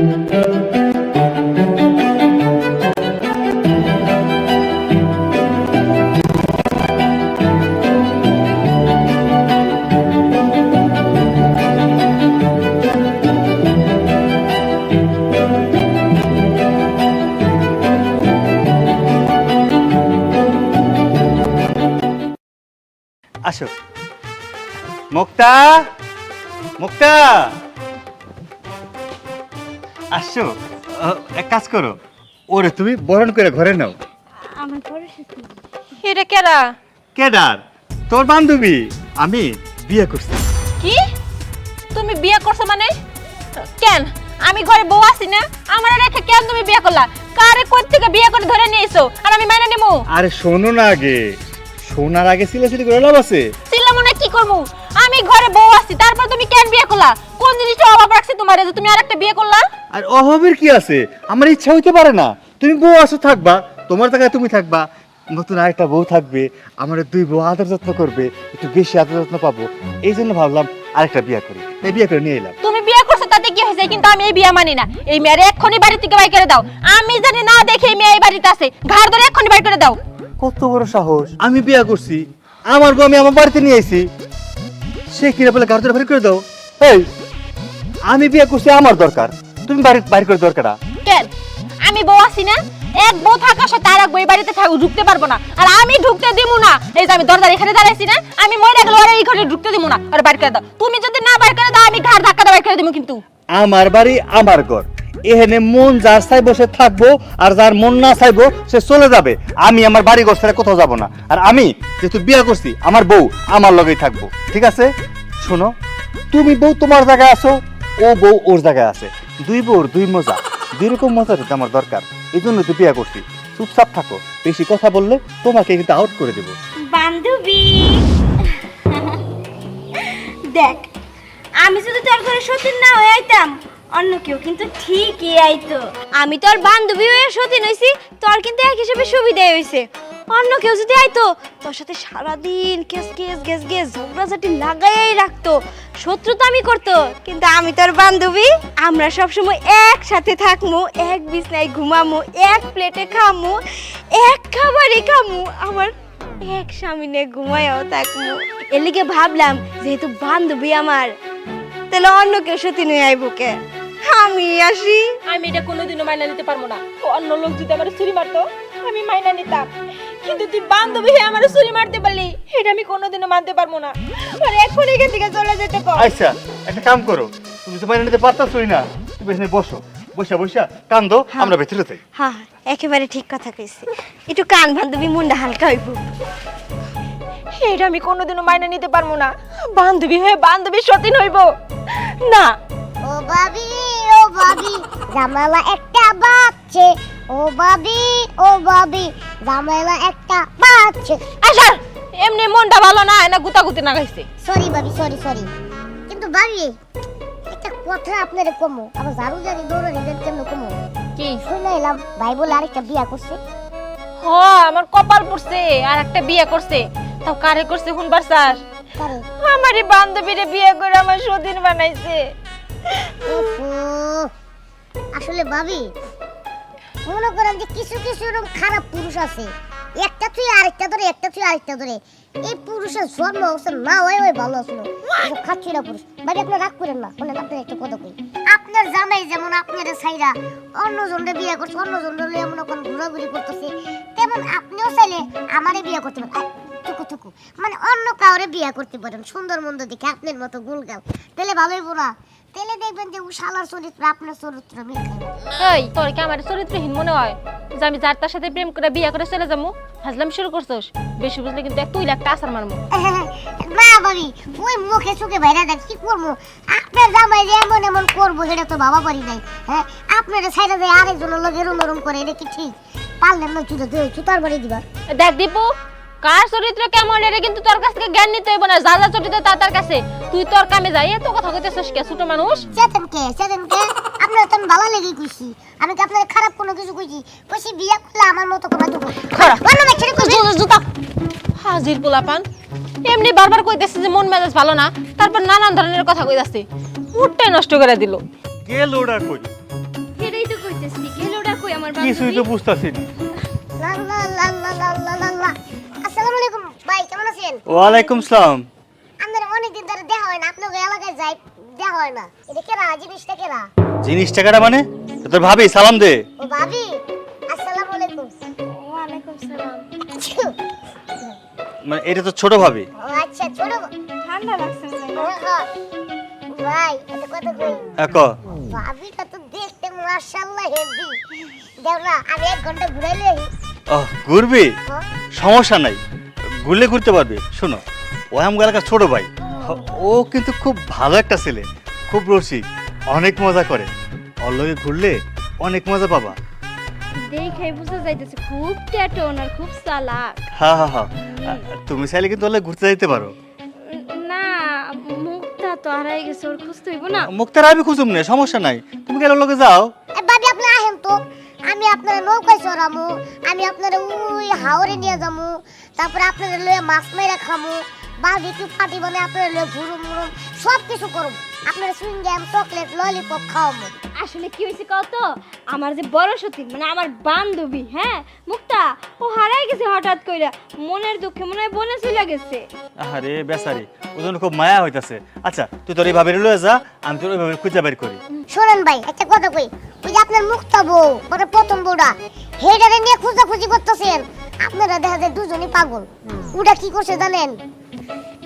আসো মুক্তা, মুক্তা আসো। এক কাজ করো, ওরে তুমি বরণ করে ঘরে নাও। আমার ঘরে এসেছি। এটা কেডা? কেডার? তোর বান্ধবী। আমি বিয়ে করছি। কি তুমি বিয়ে করছো মানে? কেন আমি ঘরে বউ আছি না? আমার রেখে কেন তুমি বিয়ে করলা? কারে কই থেকে বিয়ে করে ধরে নিয়ে এসো আর আমি মাইনা নিমু? আরে শোনো না, আগে শোনার আগে সিলেসিলি করে লাভ আছে? চিল্লা মনে কি করমু? আমি ঘরে বউ আছি, তারপর তুমি কেন বিয়ে করলা? কোন জিনিসটা অভাব রাখছে তোমার যে তুমি আরেকটা বিয়ে করলা? আর অভাবের কি আছে? আমার ইচ্ছা হইতে পারে না? তুমি বউ আসো, থাকবা, তোমার জায়গায় তুমি থাকবা, নতুন আরেকটা বউ থাকবে, আমার দুই বউ আদর যত্ন করবে, একটু বেশি আদর যত্ন পাবো, এই জন্য ভাবলাম আরেকটা বিয়ে করি, এই বিয়ে করে নিয়ে এলাম। তুমি বিয়ে করছো তাতে কি হয়েছে? কিন্তু আমি এই বিয়ে মানি না। এই মেয়ের এক্ষুনি বাড়ি থেকে বাইর করে দাও। আমি জানি না দেখে এই মেয়ে এই বাড়িতে আছে, ঘাড় ধরে এক্ষুনি বাইর করে দাও। কত বড় সাহস! আমি বিয়ে করছি, আমার বউ আমি আমার বাড়িতে নিয়ে আইছি, সে কিনা বলে গাড়ি ধরে করে দাও? এই আমি বিয়ে করছি, আমার দরকার, তুমি বাড়ি বাইর করে দরকার? কেন আমি বউ আছি না? এক বউ থাকা সাথে আর এক বউ এই বাড়িতে ঢুকতে পারবো না, আর আমি ঢুকতে দিব না। এই যে আমি দরজার এখানে দাঁড়াইছি না, আমি মরে গেলে ওরা এই ঘরে ঢুকতে দিব না, আর বাইর করে দাও। তুমি যদি না বাইর করে দাও আমি ঘাড় ধাক্কা দিয়ে বাইর করে দিব। কিন্তু আমার বাড়ি আমার ঘর, এখানে মন যার চাই বসে থাকবো, আর যার মন না চাইবো সে চলে যাবে। আমি আমার বাড়ি ঘর ছেড়ে কোথাও যাবো না। আর আমি যেহেতু বিয়ে করছি, আমার বউ আমার লগেই থাকবো, ঠিক আছে? শোনো, তুমি বউ তোমার জায়গায় আছো, ও বউ ওর জায়গায় আছে, দুই বউর দুই মজা, দুই রকম মজা দিতে আমার দরকার। এই জন্য তো বিয়ে করছি। চুপচাপ থাকো, বেশি কথা বললে তোমাকে কিন্তু আউট করে দেবো। বান্ধবী দেখ, আমি যদি তোর ঘরে সতীন না হয়ে আইতাম, অন্য কেউ কিন্তু ঠিকই আইতো। আমি তোর বান্ধবী হয়ে সতীন হইছি, তোর কিন্তু এক হিসেবে সুবিধাই হইছে। অন্য কেউ যদি আইতো, তোর সাথে সারাদিন কেস কেস গেস গেস ঝগড়াঝাটি লাগাই রাখতো, শত্রুতা আমি করতো। কিন্তু আমি তোর বান্ধবী, আমরা সবসময় একসাথে থাকবো, এক বিছনায় ঘুমামো, এক প্লেটে খামো, এক খাবারই খামো, আমার এক সামনে ঘুমায়ও থাকবো। এর লিগে ভাবলাম যেহেতু বান্ধবী আমার, তাহলে অন্য কেউ সত্যি নিয়ে আইবো কে? আমি আসি। আমি এটা কোনোদিনও মাইনা নিতে পারবো না। অন্য লোক যদি আমার ছুরি মারতো আমি মাইনা নিতাম, কিন্তু তুই বান্ধবী হয়ে আমার ছুরি মারতে পারলি, এটা আমি কোনোদিনও মানতে পারবো না। আর এখন এখান থেকে চলে যেতে কর। আচ্ছা একটা কাম করো, তুমি তো মাইনে নিতে পারতাছই না, তুমি এখানে বসো, বসে বসে কান্দো, আমরা ভেতরে যাই। হ্যাঁ, একেবারে ঠিক কথা কইছি। একটু কান বান্ধবী, মনটা হালকা হইব। এটা আমি কোনোদিনও মাইনা নিতে পারবো না। বান্ধবী হয়ে বান্ধবী সতীন হইব না। ও ভাবি, ও ভাবি, জামালা একটা বাচ্চে, ও ভাবি, ও ভাবি, জামালা একটা বাচ্চে। আচ্ছা এমনি মনটা ভালো না, না গুতাগুতি না গাইছে। সরি ভাবি, সরি সরি। কিন্তু ভাবি একটা কথা আপনারে কমো, আমার ঝাড়ু জারি দৌড়ে দিবেন কেমন কমো? কি শুনে এলাম ভাই বলে আরেকটা বিয়া করছে। হ, আমার কপাল পড়ছে আর একটা বিয়ে করছে। তাও কারে করছে শুনবার চাস? কারে? আমারই বান্ধবীরে বিয়ে করে আমার সতীন বানাইছে। ওহো, আসলে ভাবি মনে করেন যে কিছু কিছু এরকম খারাপ পুরুষ আছে, একটা তুই আরেকটা ধরে, একটা তুই আরেকটা ধরে। এই পুরুষের জন্ম হচ্ছে না হয় ওই ভালো আসলো, খাচ্ছি না পুরুষ। ভাই আপনি রাগ করেন না, শোনেন আপনার একটা কথা কই। আপনার জামাই যেমন আপনার সাইরা অন্যজনকে বিয়ে করছে, অন্যজনকে লিয়ে মনে করেন ঘোরাঘুরি করতেছে, তেমন আপনিও চাইলে আমারে বিয়ে করতে পারেন। টুকু টুকু মানে অন্য কাউরে বিয়ে করতে পারেন, সুন্দর মন্দ দেখে আপনার মতো গুলগাল, তাহলে ভালোই বোনা। তাহলে দেখবেন যে ও শালার চরিত্র আপনার চরিত্র মিল খাবে। এই তোর কি আমার চরিত্রহীন মনে হয় যে আমি যার তার সাথে প্রেম করে বিয়ে করে চলে যাবো? হাজলাম শুরু করছস, বেশি বুঝলে কিন্তু তুই একটা আসার মারমু। না ভাবি, ওই মুখে চোখে বাইরে দেখ কি করবো? আপনার জামাই যে এমন এমন করবো সেটা তো বাবা পারি নাই। হ্যাঁ, আপনার সাইডে যায় আরেকজনের লোক এরম এরম করে, এটা কি ঠিক? পারলেন না জুতো জুতার বাড়ি দিবা। দেখ দীপু, কার চরিত্র কেমন এটা কিন্তু তোর কাছ থেকে জ্ঞান নিতে হইব না। যা যা চরিত্র তার কাছে, তুই তোর কামে যাই। এত কথা কইতেছস কে ছোট মানুষ? চেতনকে আপনার তো ভালো লেগে কইছি, আমি কি আপনার খারাপ কোনো কিছু কইছি? কইছি বিয়ে করলে আমার মতো করে দেবো। খারাপ অন্য মেয়ে ছেড়ে কইছি জুতা হাজির পোলাপান এমনি বারবার কইতেছে যে মন মেজাজ ভালো না, তারপর নানান ধরনের কথা কইতাছে, মুডটাই নষ্ট করে দিল। গেল ওটা কই? কিছুই তো বুঝতাছি না। লা লা লা লা লা লা লা লা। আসসালামু আলাইকুম ভাই, কেমন আছেন? ওয়ালাইকুম সালাম। আপনার অনেকদিন ধরে দেখা হয় না, আপনাকে এলাকায় যাই দেখা হয় না। এটা কেরা, জিনিসটা কেরা? জিনিস টাকাটা মানে তোর ভাবি, সালাম দে। ও ভাবি, আসসালামু আলাইকুম। ওয়ালাইকুম সালাম। মানে এটা তো ছোট ভাবি। ও আচ্ছা, ছোট ঠান্ডা লাগছে মনে হয়। ভাই, এটা কথা কই। এক ভাবিটা তো দেখতে মাশাআল্লাহ হেভি। দেও না, আমি 1 ঘন্টা ঘুরাইলে। ঘুরবি, হ্যাঁ? সমস্যা নাই, ঘুরলে ঘুরতে পারবি। শোনো, ও আমার এলাকার ছোট ভাই, ও কিন্তু খুব ভালো একটা ছেলে, খুব রসিক, অনেক মজা করে। ওর লগে ঘুরলে অনেক মজা পাবা। দেখেই বুঝা যাইতেছে খুব ট্যাটন আর খুব চালাক। হ্যাঁ হ্যাঁ হ্যাঁ, তুমি চাইলে কিন্তু ওর লগে ঘুরতে যেতে পারো। না, মুখটা তো হারাই গেছে, ওর খুঁজতে হইব না। মুক্তার আমি খুঁজুম না, সমস্যা নাই, তুমি কেন ওর লগে যাও। ভাবি আপনি আহেন তো, আমি আপনার নৌকায় চড়ামু, আমি আপনার ওই হাওরে নিয়ে যামু, তারপরে আপনার লয়ে মাছ মেরে খামু, বারবিকিউ পার্টি বানাই আপনার লয়ে ঘুরুম মুরুম সব কিছু করুম, আপনার সুইংগাম চকলেট ললিপপ খাওয়ামু। আসলে কি হয়েছে কত, আমার যে বড় সতীন মানে আমার বান্ধবী, হ্যাঁ মুক্তা, ও হারাই গেছে হঠাৎ কইরা, মনের দুঃখে মনে হয় বনে চলে গেছে। আরে বেচারি, ওর জন্য খুব মায়া হইতাছে। আচ্ছা তুই তোর এইভাবে লয়ে যা, আমি তোর ওইভাবে খুঁজে বের করি। শোনেন ভাই, একটা কথা কই, ওই যে আপনার মুক্তা বউ মানে প্রথম বউটা, হেডারে নিয়ে খুঁজাখুঁজি করতেছেন, আপনারা দেখা যায় দুজনই পাগল। ওটা কি করছে জানেন?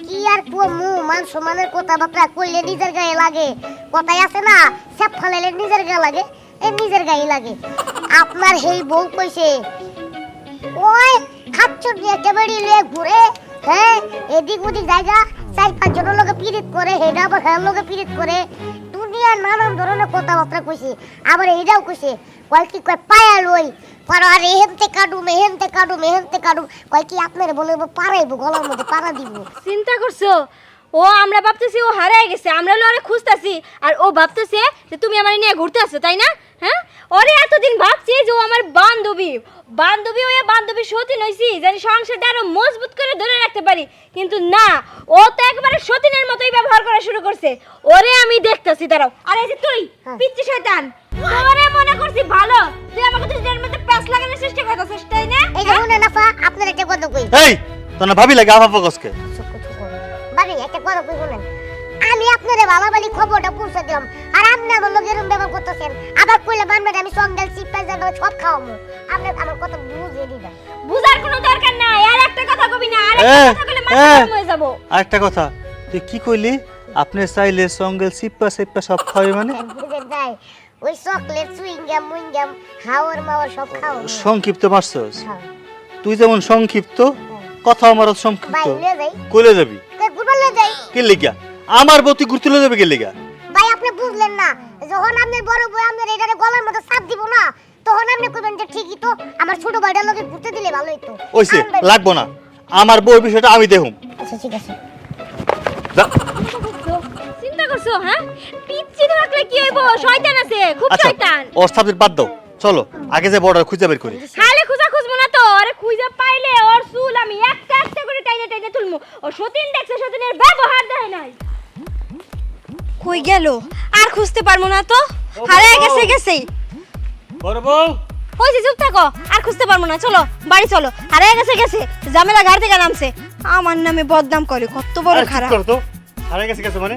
কি আর কমু, মান সম্মানের কথা বাপরা কইলে নিজের গায়ে লাগে, কথাই আছে না, সব ফলাইলে নিজের গায়ে লাগে, এই নিজের গায়ে লাগে। আপনার সেই বউ কইছে ওই খাচ্চর দিয়ে একেবারে লিয়ে ঘুরে, হ্যাঁ এদিক ওদিক জায়গা 4-5 জনের লোকে পিরিত করে, হেডা আবার হের লোকে পিরিত করে, দুনিয়ার নানান ধরনের কথাবার্তা কইছে। আবার এটাও কইছে কয় কি কয় পায়া লই পারো, আর এহেনতে কাটুম এহেনতে কাটুম এহেনতে কাটুম, কয় কি আপনার বলে পারাইবো, গলার মধ্যে পাড়া দিব। চিন্তা করছো, ও আমরা ভাবতেছি ও হারাই গেছে, আমরা ওরে খুঁজতেছি, আর ও ভাবতেছে যে তুমি আমার নিয়ে ঘুরতে আসছো, তাই না? হ্যাঁ, ওরে এতদিন ভাবছি যে ও আমার বান্ধবী, বান্ধবী হয়ে বান্ধবী সতীন হইছি, জানি সংসারটা আরো মজবুত করে ধরে রাখতে পারি, কিন্তু না, ও তো একবারে সতীনের মতোই ব্যবহার করা শুরু করছে। ওরে আমি দেখতেছি, দাঁড়াও। আর এই যে তুই পিচ্চি শয়তান, তোরে মনে করছি ভালো, তুই আমাকে তো এর মধ্যে প্যাচ লাগানোর চেষ্টা করতেছিস, তাই না? এই যে শুনে নাফা, আপনার একটা কথা কই। এই তোর না ভাবি লাগে আফা কসকে। ভাবি একটা কথা কই শুনেন, আমি আপনারে ভালাবালি খবরটা পৌঁছে দিলাম, আর আপনি আমার লোক এরকম ব্যবহার করতেছেন, আবার কইলে বানবেন আমি সঙ্গেল চিপা যাবো সব খাওয়ামু, আপনি আমার কথা বুঝিয়ে দিবেন। বুঝার কোনো দরকার নাই, আর একটা কথা কবি না, আর একটা কথা কইলে মাথা গরম হয়ে যাব। আরেকটা কথা, তুই কি কইলি? আপনি চাইলে সঙ্গেল সিপ্পা সিপ্পা সব খাওয়াই মানে? বুঝেন ভাই, ওই চকলেট সুইংগাম মুইংগাম হাওয়ার মাওয়ার সব খাও। সংক্ষিপ্ত মারছস? তুই যেমন সংক্ষিপ্ত, কথা আমারও ভাই সংক্ষিপ্ত। নিয়ে যাই, কইলে যাবি? কই ঘুরবার নিয়ে যাই। কে লিগা? আমার বতি ঘুরতে লয়ে যাবে কে লিগা? ভাই আপনি বুঝলেন না, যখন আপনার বড় বউ আপনার এটারে গলার মধ্যে চাপ দিব না, তখন আপনি কইবেন যে ঠিকই তো, আমার ছোট ভাইটার লগে ঘুরতে দিলে ভালো হইতো। ওইছে লাগবো না, আমার বউর বিষয়টা আমি দেখুম। আচ্ছা ঠিক আছে। চিন্তা করছো, হ্যাঁ? পিচ্চি তো রাখলে কি হইব? শয়তান আছে, খুব আচ্ছা শয়তান। ওর সাবজেক্ট বাদ দাও, চলো আগে যে বর্ডার খুঁজে বের করি। খালে খুঁজা খুঁজবো না তো, আরে খুঁজা পাইলে ওর চুল আমি একটা একটা করে টাইনে টাইনে তুলমু। ও সতীন দেখছে, সতীনের ব্যবহার দেয় নাই। কই গেল? আর খুঁজতে পারবো না তো, হারায় গেছে গেছেই। বড় বউ, ওই যে চুপ থাকো, আর খুঁজতে পারবো না, চলো বাড়ি চলো। হারায় গেছে গেছে, জামেলা ঘাট থেকে নামছে, আমার নামে বদনাম করে, কত বড় খারাপ। তো হারাই গেছে গেছে মানে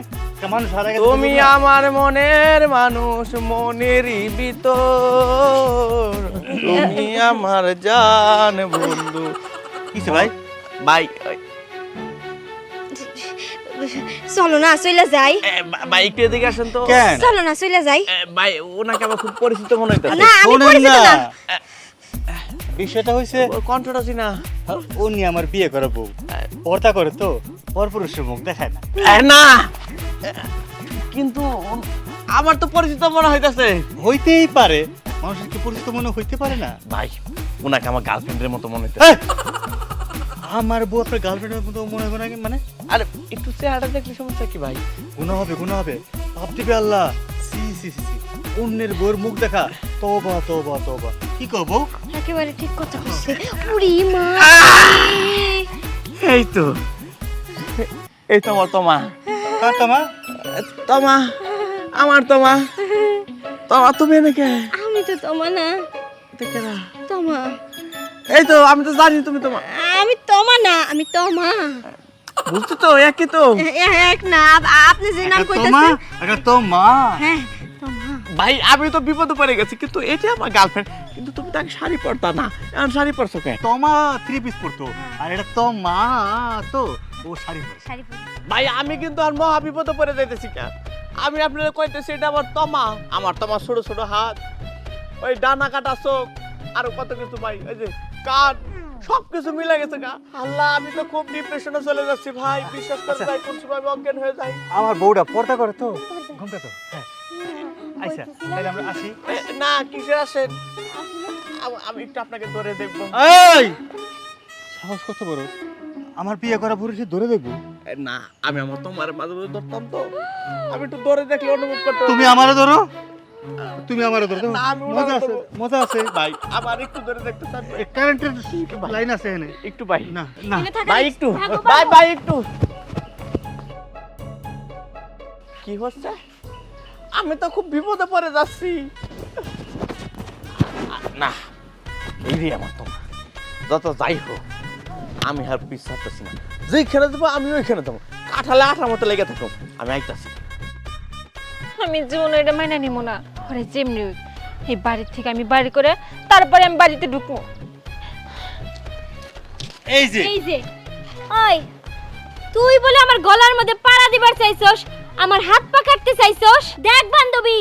মানুষ হারাই গেছে। তুমি আমার মনের মানুষ, মনেরই ভিতর, তুমি আমার জান বন্ধু। কিছে ভাই? ভাই চলো না চলে যাই, ভাই একটু এদিকে আসেন তো। কেন? চলো না চলে যাই। ভাই ওনাকে আমার খুব পরিচিত মনে হইতেছে। না আমি শোনেন পরিচিত না, না। বিষয়টা হইছে ওর কণ্ঠটা চিনা। উনি আমার বিয়ে করা বউ, পর্দা করে তো, পরপুরুষের মুখ দেখায় না। না কিন্তু আমার তো পরিচিত মনে হইতাছে। হইতেই পারে, মানুষের কি পরিচিত মনে হইতে পারে না? ভাই ওনাকে আমার গার্লফ্রেন্ডের মতো মনে হইতাছে। এই, আমার বউ আপনার গার্লফ্রেন্ডের মতো মনে হবে না মানে? আরে একটু চেহারা দেখলে সমস্যা কি ভাই? গুনাহ হবে, গুনাহ হবে, পাপ দিবে আল্লাহ। সি সি সি, অন্যের বউর মুখ দেখা, তওবা তওবা তওবা। কি করব? একেবারে ঠিক কথা কইছে। উড়ি মা, এই তো এই তো আমার তোমা, কার তোমা? তোমা আমার তোমা, তোমা তুমি এনেকে। আমি তো তোমার না। দেখে না তোমা এই তো আমি তো জানি তুমি তোমা আমি তোমা না, আমি তোমা। বুঝছো তো একই তো এক না, আপনি যে নাম এটা তোমা, কইতাছেন। এটা তো মা। হ্যাঁ তোমা। ভাই আমি তো বিপদে পড়ে গেছি কিন্তু এটা আমার গার্লফ্রেন্ড কিন্তু তুমি তাকে শাড়ি পরতা না এখন শাড়ি পরছো কেন তোমা 3 পিস পরতো আর এটা তো মা, তো ও শাড়ি পরে। শাড়ি পরে। ভাই আমি কিন্তু আর মহা বিপদে পড়ে যাইতেছি কেন আমি আপনাদের কইতেছি এটা আমার তোমা ছোট ছোট হাত ওই ডানা কাটা চোখ আরো কত কিছু ভাই ওই যে কান সবকিছু মিলে গেছে গা আল্লাহ আমি তো খুব ডিপ্রেশনে চলে যাচ্ছি ভাই বিশ্বাস করে ভাই কোন সময় আমি অজ্ঞান হয়ে যাই আমার বউটা পর্দা করে তো, ঘুমটা তো। হ্যাঁ আচ্ছা তাহলে আমরা আসি। না কিসের আসেন আমি একটু আপনাকে ধরে দেখবো এই সাহস কত বড়, আমার বিয়ে করা পুরুষে ধরে দেখবো? না আমি আমার তোমার মাঝে মাঝে ধরতাম তো আমি একটু ধরে দেখলে অনুভব করতে তুমি আমারে ধরো, তুমি আমারে ধরো। না, আমি ওনারে মজা আছে, ধরবো। মজা আছে। ভাই আবার একটু ধরে দেখতে চান কারেন্টের লাইন আছে এখানে। একটু ভাই না না এখানে থাকা ভাই রিস্ক। একটু থাকো ভাই বাবু। ভাই একটু কি হচ্ছে আমি তো খুব বিপদে পড়ে যাচ্ছি না এই রে আমার তোমার যত যাই হোক আমি আর পিছ ছাড়তেছি না যেখানে দেবো আমি ওইখানে দেবো কাঠালে আঠার মতো লেগে থাকো আমি আইতাছি আমি জীবনে এটা মাইনা নিব না। আরে যেমনি হোক, এই বাড়ির থেকে আমি বাড়ি করে তারপরে আমি বাড়িতে ঢুকবো। এই যে এই যে ওই তুই বলে আমার গলার মধ্যে পাড়া দিবার চাইছস, আমার হাত পা কাটতে চাইছস। দেখ বান্ধবী,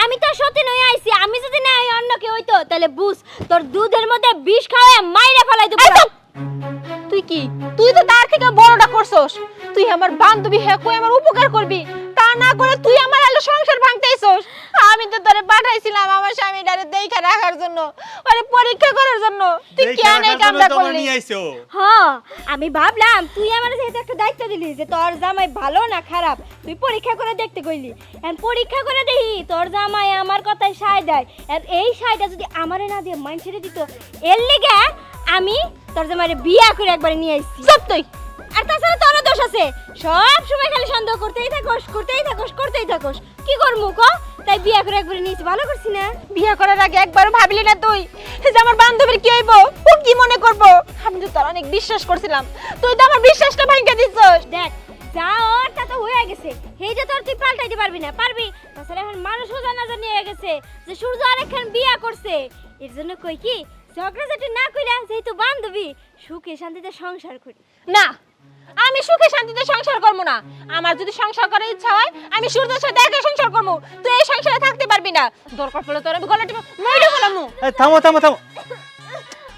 আমি তো সত্যি নই আইছি, আমি যদি না হই অন্য কেউ হইতো তাহলে বুঝ তোর দুধের মধ্যে বিষ খাওয়ায় মাইরা ফেলাই দেব। এই চুপ! তুই কি তুই তো তার থেকে বড়টা করছস। তুই আমার বান্ধবী হ্যাঁ কই আমার উপকার করবি, তা না করে তুই আমার আলো সংসার ভাঙতেইছস। আমি তো তোরে পাঠাইছিলাম আমার স্বামীটারে দেখা রাখার জন্য, আরে পরীক্ষা করার জন্য। তুই কেন এই কামটা করলি? হ্যাঁ আমি ভাবলাম তুই আমার যেহেতু একটা দায়িত্ব দিলি যে তোর জামাই ভালো না খারাপ তুই পরীক্ষা করে দেখতে কইলি, এখন পরীক্ষা করে দেখি তোর জামাই আমার কথায় সায় দেয়, আর এই সায়টা যদি আমারে না দিয়ে মাইন ছেড়ে দিত, এর লেগে আমি তোর জামাইরে বিয়া করে একবার নিয়ে আসছি। চুপ তুই। আর তাছাড়া তোরও দোষ আছে, সব সময় খালি সন্দেহ করতেই থাকোস করতেই থাকোস করতেই থাকোস। কি করবো ক? তাই বিয়া করে একবার নিয়েছি, ভালো করছি না? বিয়ে করার আগে একবারও ভাবলি না তুই যে আমার বান্ধবীর কি হইব, ও কি মনে করব? আমি তো তোর অনেক বিশ্বাস করছিলাম, তুই তো আমার বিশ্বাসটা ভাঙিয়ে দিছস। দেখ যা ওর তা তো হয়ে গেছে, এইটা তোর তুই পাল্টাইতে পারবি না, পারবি? তাছাড়া এখন মানুষও জানা জানি হয়ে গেছে যে সূর্য আরেকখান বিয়া করছে। এর জন্য কই কি ঝগড়াঝাটি না কইরা যেহেতু বান্ধবী সুখে শান্তিতে সংসার করি। না, আমি সুখে শান্তিতে সংসার করবো না। আমার যদি সংসার করার ইচ্ছা হয় আমি সূর্যের সাথে একা সংসার করবো, তুই এই সংসারে থাকতে পারবি না। দরকার পড়লে তোর আমি গলা টিপে মেরে ফেলামু। এই থামো থামো থামো,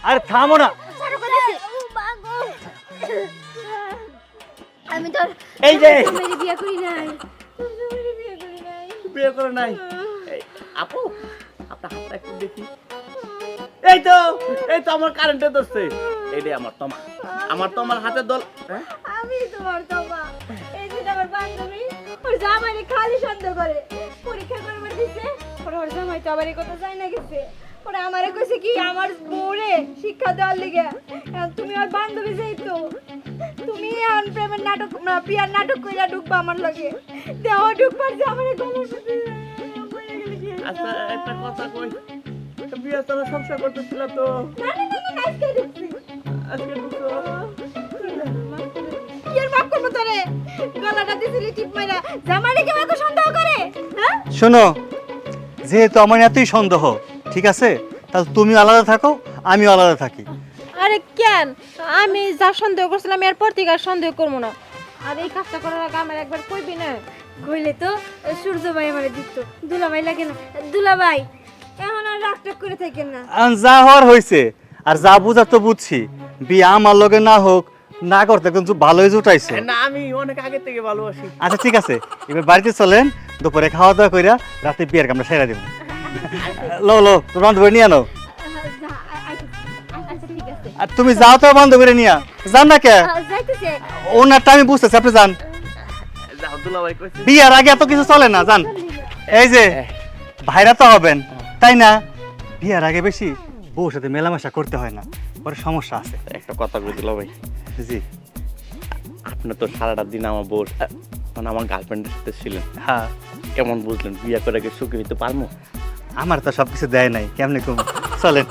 আরে থামো না। আমি তোর এই যে মেরে বিয়া করি নাই। বিয়ে করে নাই এই, আপু আপনার হাতটা একটু দেখি এই তো আমার কারেন্টে ধরছে এইটাই আমার তোমার হাতে দল হ্যাঁ? আমি তোমার তোমা, এই যে আমার বান্ধবী ওর জামাইরে খালি সন্দেহ করে, পরীক্ষা করবার দিছে ওর জামাই তো আবার এই কথা জানি না গেছে। ওরা আমারে কইছে কি আমার বউরে শিক্ষা দেওয়ার লিগে তুমি আর বান্ধবী যেহেতু তুমি আন প্রেমের নাটক না বিয়ার নাটক কইরা ঢুকবা আমার লগে, দেহ ঢুকবার যে আমারে গলার সাথে কইরা গেলি কি? আচ্ছা একটা কথা কই বিয়ে তোরা সংসার করতেছিল তো না না না না আজকে ঢুকছি। আজকে ঢুকছো কি আর মাফ করবো তোরে, গলাটা দিছিলি টিপ মাইরা, জামাইরে কেউ এত সন্দেহ করে? হ্যাঁ শোনো, যেহেতু আমার এতই সন্দেহ, ঠিক আছে, তাহলে তুমি আলাদা থাকো, আমিও আলাদা থাকি। আরে কেন, আমি যা সন্দেহ করছিলাম এরপর থেকে আর সন্দেহ করবো না। আর এই কাজটা করার আগে আমার একবার কইবি না? কইলে তো সূর্য ভাই আমারে দিত, দুলাভাই লাগে না? দুলাভাই এখন আর রাগটাগ করে থাকেন না। আর যা হওয়ার হয়েছে, আর যা বুঝার তো বুঝছি, বিয়ে আমার লগে না হোক না করতে কিন্তু ভালোই জুটাইছে। না আমি অনেক আগে থেকে ভালোবাসি আচ্ছা ঠিক আছে, এবার বাড়িতে চলেন, দুপুরে খাওয়া দাওয়া কইরা রাতে বিয়ের কামটা সেরা দেবো। লো লো, তোর বান্ধবী নিয়ে আনো। আচ্ছা ঠিক আছে, আর তুমি যাও তো বান্ধবীরে নিয়ে, যান না কে? যাইতেছে। ওনারটা আমি বুঝতেছি, আপনি যান। যাও দুলাভাই কইছি বিয়ার আগে এত কিছু চলে না, যান। এই যে ভাইরা তো হবেন, তাই না? বিয়ার আগে বেশি বউর সাথে মেলামেশা করতে হয় না, পরে সমস্যা আছে। একটা কথা কই দুলাভাই জি আপনি তো সারাটা দিন আমার বউ মানে আমার গার্লফ্রেন্ডের সাথে ছিলেন, হ্যাঁ, কেমন বুঝলেন বিয়ে করে আগে সুখী হইতে পারবো? আমার তো সবকিছু দেয় নাই, কেমনে কম চলেন